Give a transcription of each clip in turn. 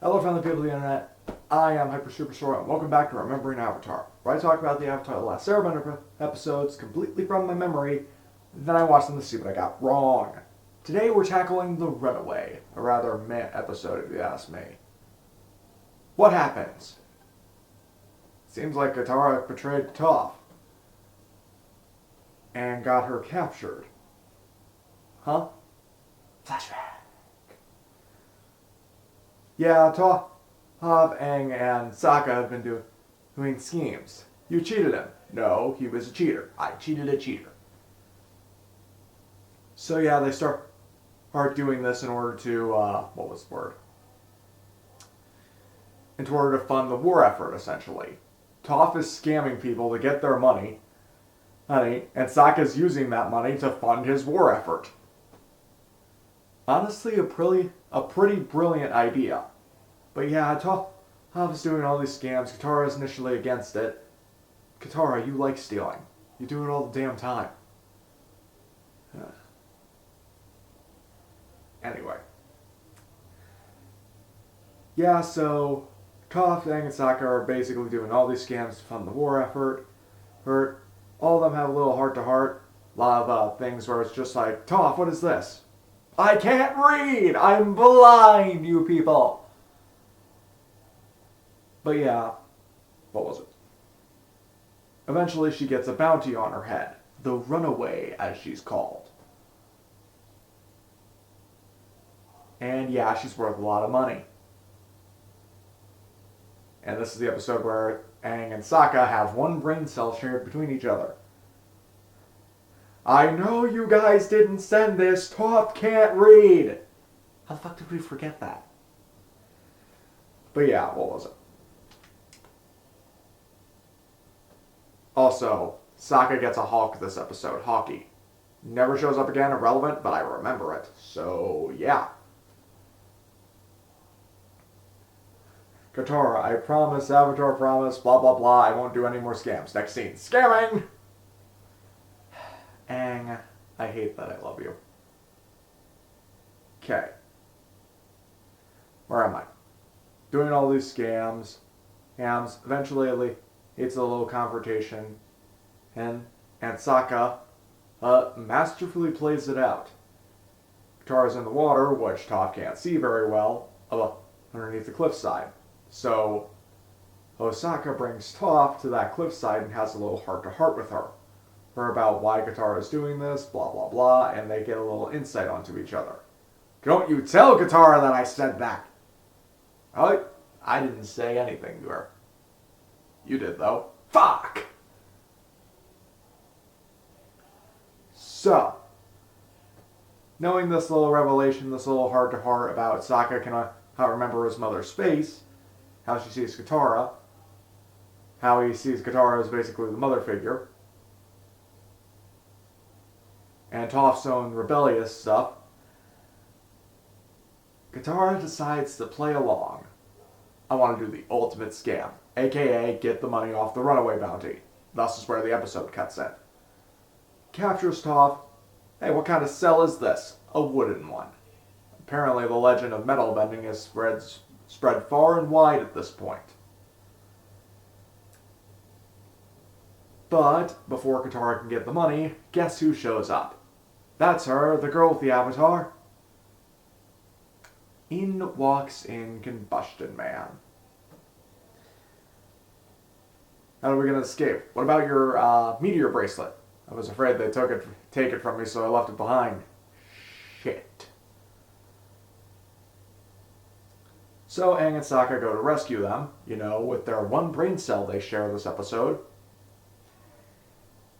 Hello, friendly people of the internet. I am Hyper Super Sora, and welcome back to Remembering Avatar, where I talk about the Avatar The Last Airbender episodes completely from my memory, then I watch them to see what I got wrong. Today we're tackling The Runaway, a rather meh episode if you ask me. What happens? Seems like Katara betrayed Toph and got her captured. Huh? Flashback. Yeah, Toph, Aang, and Sokka have been doing schemes. You cheated him. No, he was a cheater. I cheated a cheater. So yeah, they start doing this in order to, what was the word? In order to fund the war effort, essentially. Toph is scamming people to get their money, and Sokka's using that money to fund his war effort. Honestly, a pretty brilliant idea. But yeah, Toph is doing all these scams. Katara is initially against it. Katara, you like stealing. You do it all the damn time. Anyway. Yeah, so Toph, Aang, and Sokka are basically doing all these scams to fund the war effort. All of them have a little heart-to-heart. A lot of things where it's just like, Toph, what is this? I can't read! I'm blind, you people! But yeah, what was it? Eventually she gets a bounty on her head. The Runaway, as she's called. And yeah, she's worth a lot of money. And this is the episode where Aang and Sokka have one brain cell shared between each other. I know you guys didn't send this. Toph can't read. How the fuck did we forget that? But yeah, what was it? Also, Sokka gets a Hawk this episode. Hawkeye. Never shows up again, irrelevant, but I remember it. So, yeah. Katara, I promise, Avatar promise, blah blah blah, I won't do any more scams. Next scene, scamming! Aang, I hate that I love you. Okay. Where am I? Doing all these scams. Eventually it leads to a little confrontation. And Sokka masterfully plays it out. Katara's in the water, which Toph can't see very well, underneath the cliffside. So, Osaka brings Toph to that cliffside and has a little heart-to-heart with her. About why Katara is doing this, blah blah blah, and they get a little insight onto each other. Don't you tell Katara that I said that! I didn't say anything to her. You did, though. Fuck! So, knowing this little revelation, this little heart-to-heart about Sokka cannot remember his mother's face, how she sees Katara, how he sees Katara as basically the mother figure, and Toph's own rebellious stuff, Katara decides to play along. I want to do the ultimate scam, aka get the money off the Runaway bounty. Thus is where the episode cuts in. Captures Toph. Hey, what kind of cell is this? A wooden one. Apparently the legend of metal bending is spread far and wide at this point. But before Katara can get the money, guess who shows up? That's her, the girl with the avatar. In walks in Combustion Man. How are we going to escape? What about your meteor bracelet? I was afraid they'd take it from me, so I left it behind. Shit. So Aang and Sokka go to rescue them, with their one brain cell they share this episode.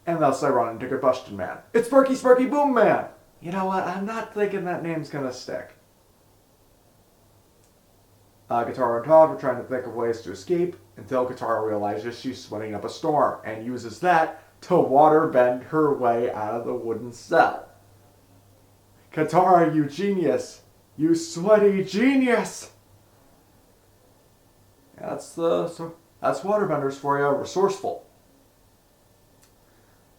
And thus they run into Combustion Man. It's Sparky Sparky Boom Man! You know what? I'm not thinking that name's gonna stick. Katara and Toph are trying to think of ways to escape until Katara realizes she's swimming up a storm and uses that to water bend her way out of the wooden cell. Katara, you genius! You sweaty genius! That's waterbenders for you, resourceful.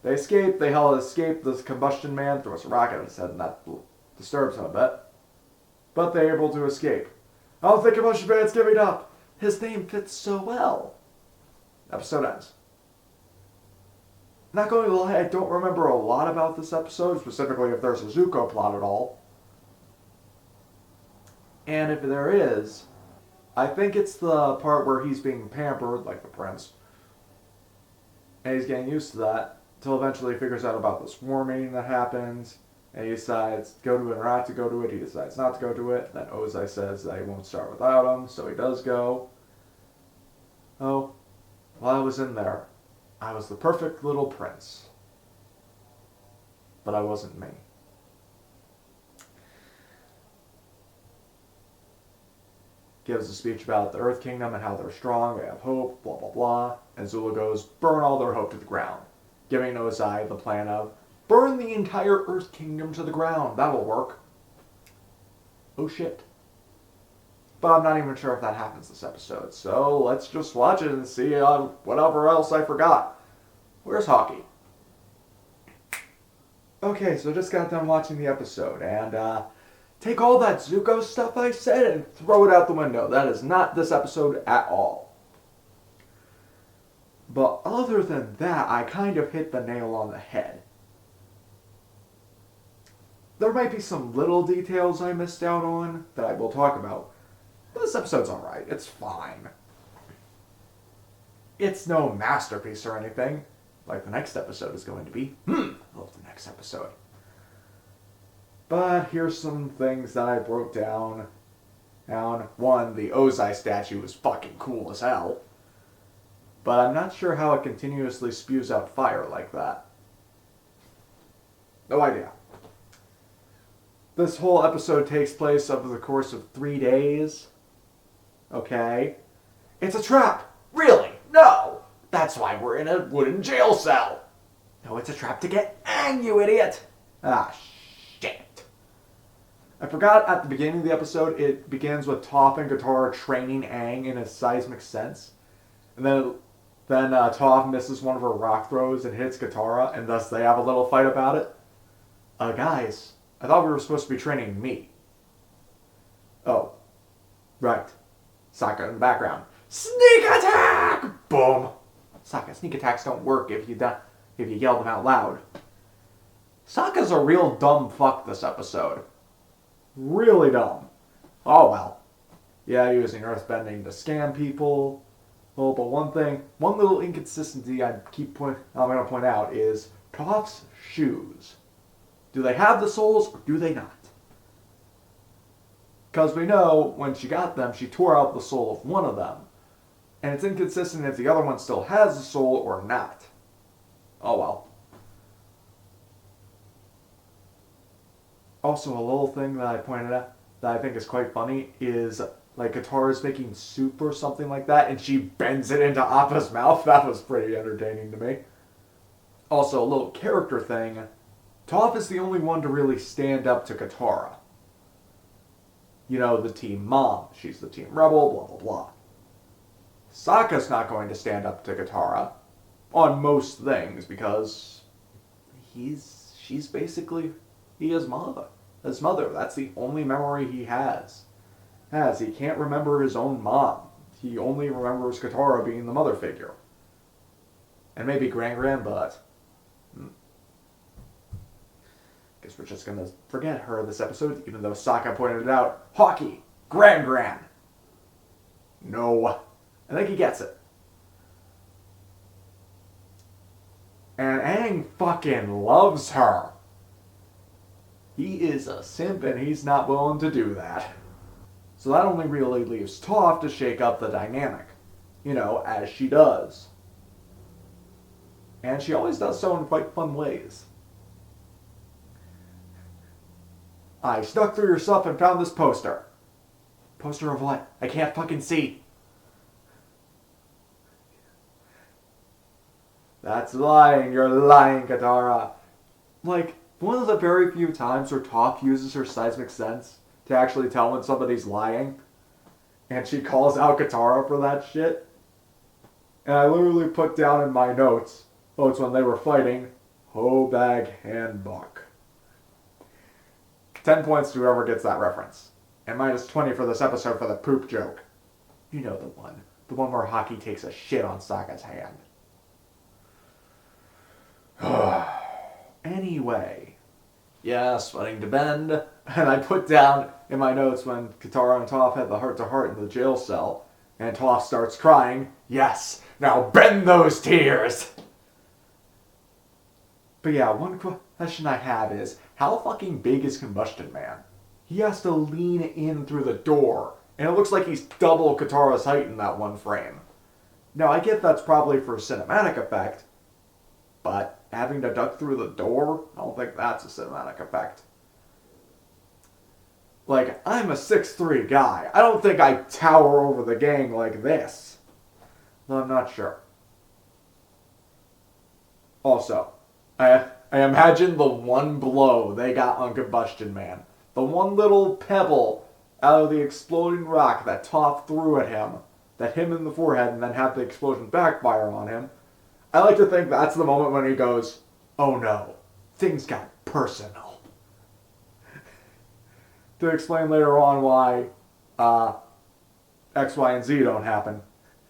They escape. They escape this Combustion Man, throws a rocket at his head, and that disturbs him a bit. But they're able to escape. I don't think about Shiban's giving up. His name fits so well. Episode ends. Not going to lie, I don't remember a lot about this episode, specifically if there's a Zuko plot at all. And if there is, I think it's the part where he's being pampered, like the prince. And he's getting used to that, until eventually he figures out about the swarm meeting that happens, and he decides to go to it or not to go to it. He decides not to go to it. Then Ozai says that he won't start without him, so he does go. Oh, while I was in there, I was the perfect little prince. But I wasn't me. Gives a speech about the Earth Kingdom and how they're strong, they have hope, blah blah blah. And Zula goes, burn all their hope to the ground. Giving Ozai the plan of, burn the entire Earth Kingdom to the ground. That'll work. Oh shit. But I'm not even sure if that happens this episode. So let's just watch it and see whatever else I forgot. Where's Hockey? Okay, so I just got done watching the episode. And take all that Zuko stuff I said and throw it out the window. That is not this episode at all. But other than that, I kind of hit the nail on the head. There might be some little details I missed out on that I will talk about. But this episode's alright. It's fine. It's no masterpiece or anything, like the next episode is going to be. I love the next episode. But here's some things that I wrote down. One, the Ozai statue is fucking cool as hell. But I'm not sure how it continuously spews out fire like that. No idea. This whole episode takes place over the course of 3 days. Okay. It's a trap! Really? No! That's why we're in a wooden jail cell! No, it's a trap to get Aang, you idiot! Ah, shit. I forgot at the beginning of the episode, it begins with Toph and Katara training Aang in a seismic sense. And then Toph misses one of her rock throws and hits Katara, and thus they have a little fight about it. Guys, I thought we were supposed to be training me. Oh, right. Sokka in the background. Sneak attack! Boom. Sokka, sneak attacks don't work if you yell them out loud. Sokka's a real dumb fuck this episode. Really dumb. Oh well. Yeah, using earthbending to scam people. Oh, but one little inconsistency I'm going to point out is Toph's shoes. Do they have the soles or do they not? Because we know when she got them, she tore out the sole of one of them. And it's inconsistent if the other one still has the sole or not. Oh well. Also, a little thing that I pointed out that I think is quite funny is like Katara's making soup or something like that, and she bends it into Appa's mouth. That was pretty entertaining to me. Also, a little character thing. Toph is the only one to really stand up to Katara. You know, the team mom. She's the team rebel, blah, blah, blah. Sokka's not going to stand up to Katara on most things because she's basically his mother. That's the only memory he has. He can't remember his own mom. He only remembers Katara being the mother figure. And maybe Gran, but guess we're just gonna forget her this episode, even though Sokka pointed it out. Hockey! Gran! No. I think he gets it. And Aang fucking loves her. He is a simp and he's not willing to do that. So that only really leaves Toph to shake up the dynamic. You know, as she does. And she always does so in quite fun ways. I snuck through your stuff and found this poster. Poster of what? I can't fucking see. That's lying. You're lying, Katara. Like, one of the very few times where Toph uses her seismic sense to actually tell when somebody's lying. And she calls out Katara for that shit. And I literally put down in my notes, it's when they were fighting, Hobag and Buck. 10 points to whoever gets that reference. And -20 for this episode for the poop joke. You know the one. The one where Haki takes a shit on Sokka's hand. Anyway. Yeah, sweating to bend. And I put down in my notes when Katara and Toph had the heart-to-heart in the jail cell. And Toph starts crying. Yes, now bend those tears! But yeah, one question I have is, how fucking big is Combustion Man? He has to lean in through the door, and it looks like he's double Katara's height in that one frame. Now, I get that's probably for cinematic effect, but having to duck through the door, I don't think that's a cinematic effect. Like, I'm a 6'3" guy. I don't think I tower over the gang like this. Though I'm not sure. Also, I imagine the one blow they got on Combustion Man. The one little pebble out of the exploding rock that Toph threw at him, that hit him in the forehead and then have the explosion backfire on him. I like to think that's the moment when he goes, oh no, things got personal. To explain later on why X, Y, and Z don't happen.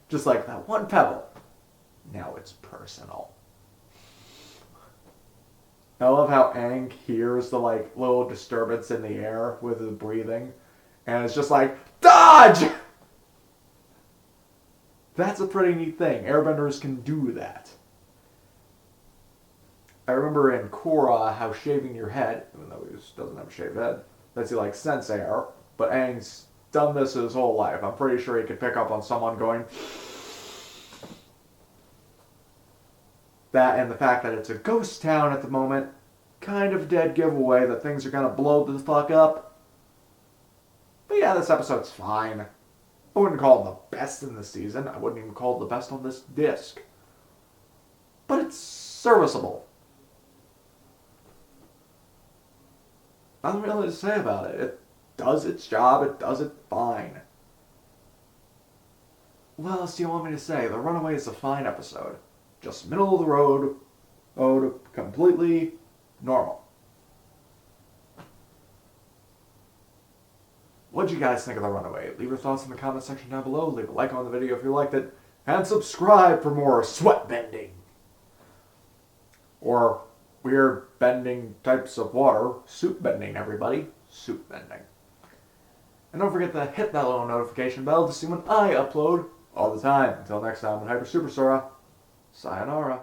Just like that one pebble. Now it's personal. I love how Aang hears the little disturbance in the air with his breathing, and it's just like, dodge! That's a pretty neat thing. Airbenders can do that. I remember in Korra how shaving your head, even though he just doesn't have a shaved head, lets you sense air, but Aang's done this his whole life. I'm pretty sure he could pick up on someone going... That and the fact that it's a ghost town at the moment, kind of dead giveaway that things are going to blow the fuck up. But yeah, this episode's fine. I wouldn't call it the best in the season. I wouldn't even call it the best on this disc. But it's serviceable. Nothing really to say about it. It does its job. It does it fine. What else do you want me to say? The Runaway is a fine episode. Just middle of the road, completely normal. What'd you guys think of The Runaway? Leave your thoughts in the comment section down below. Leave a like on the video if you liked it. And subscribe for more sweat bending. Or weird bending types of water. Soup bending, everybody. Soup bending. And don't forget to hit that little notification bell to see when I upload all the time. Until next time, on Hyper Super Sora. Sayonara.